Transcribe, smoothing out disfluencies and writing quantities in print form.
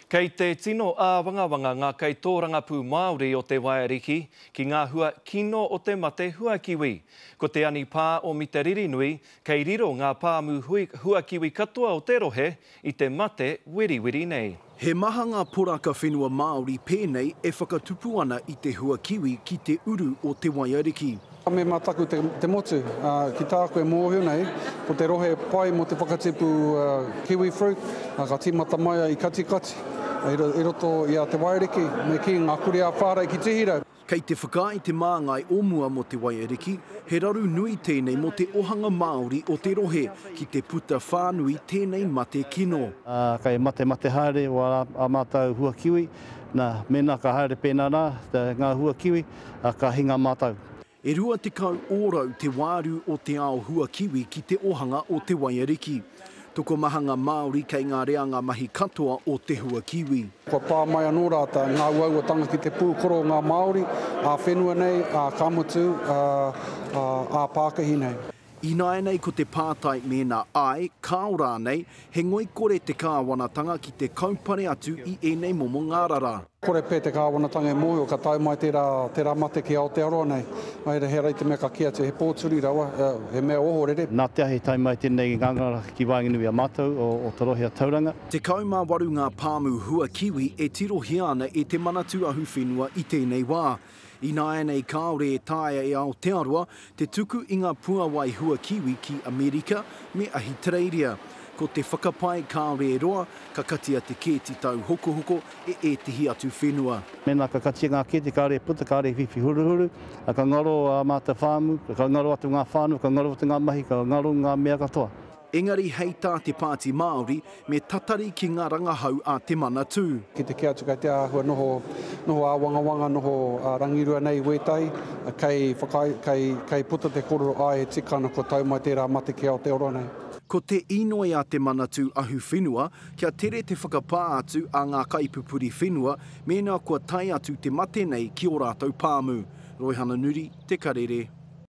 Kei te tino āwangawanga ngā kei tōrangapū Māori o te Waiariki ki ngā hua kino o te mate Huakiwi. Ko te ani pā o Mitarirunui, kei riro ngā pāmu Huakiwi katoa o te rohe i te mate wiriwiri nei. He maha ngā poraka whenua Māori pēnei e whakatupu ana i te Huakiwi ki te uru o te Waiariki. Me mataku te motu, ki tā koe mōhio nei, ko te rohe pai mo te whakatipu kiwi fruit, ka tīmata mai i katikati, i roto i a te Waiariki, me ki ngā kuri a whārai ki Tihira. Kei te whakai te māngai o mua mo te Waiariki, he raru nui tēnei mo te ohanga Māori o te rohe ki te puta whānui tēnei mate kino. Kei mate haere o a mātau Huakiwi, nā mena ka haere pēnā rā, ngā Huakiwi, ka hinga mātau. E rua te kau ōrau te wāru o te ao Huakiwi ki te ohanga o te Waiariki. Toko mahanga Māori kei ngā reanga mahi katoa o te Huakiwi. Ko pā mai anō rāta ngā uauatanga ki te pūkoro ngā Māori, a whenua nei, a kamutu, a Pākahi nei. Ināia nei ko te pātai me nā ai, kaora nei, he ngoi kore te kāwanatanga ki te kaupare atu i enei momo ngārara. Kore pē te kāwanatanga e mōhio ka tai mai tērā mate ki Aotearoa nei. Mai he rei te mea ka kia te he pōturi rawa, he mea oho rere. Nā te ahi tai mai tēnei ngangara ki Wainganui a mātou o te rohe a tauranga. Te kaumā waru ngā pāmu Huakiwi e tirohi ana e te manatu ahu whenua i tēnei wā. Ināia nei kāore e tāia e Aotearoa te tuku i ngā puawai Huakiwi ki Amerika me Ahitereiria. Ko te whakapai kāore e roa, ka katia te kēti tau hoko e tihi atu whenua. Mena ka katia ngā kēti kāore puta, kāore whiwhi huruhuru, ka ngaro a māta whāmu, ka ngaro atu ngā whānu, ka ngaro atu ngā mahi, ka ngaro ngā mea katoa. Engari hei tā te Pāti Māori me tatari ki ngā rangahau a te manatū. Ki te kia atu kai te āhua noho a wangawanga, noho a rangirua nei wetai, kei puta te kororo ai e tikana ko tau mai tērā mate ki Aotearoa nei. Ko te inoi a te manatū ahu whenua, kia tere te whakapā atu a ngā kaipupuri whenua, mēnā kua tai atu te mate nei ki o rātou pāmu. Roihana Nuri, Te Karere.